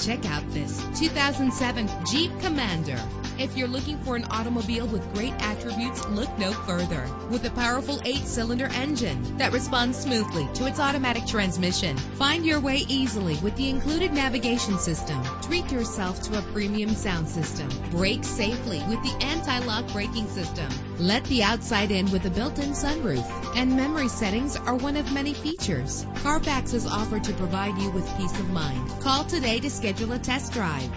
Check out this 2007 Jeep Commander. If you're looking for an automobile with great attributes, look no further. With a powerful 8-cylinder engine that responds smoothly to its automatic transmission, find your way easily with the included navigation system. Treat yourself to a premium sound system. Brake safely with the anti-lock braking system. Let the outside in with a built-in sunroof. And memory settings are one of many features. Carfax is offered to provide you with peace of mind. Call today to schedule a test drive.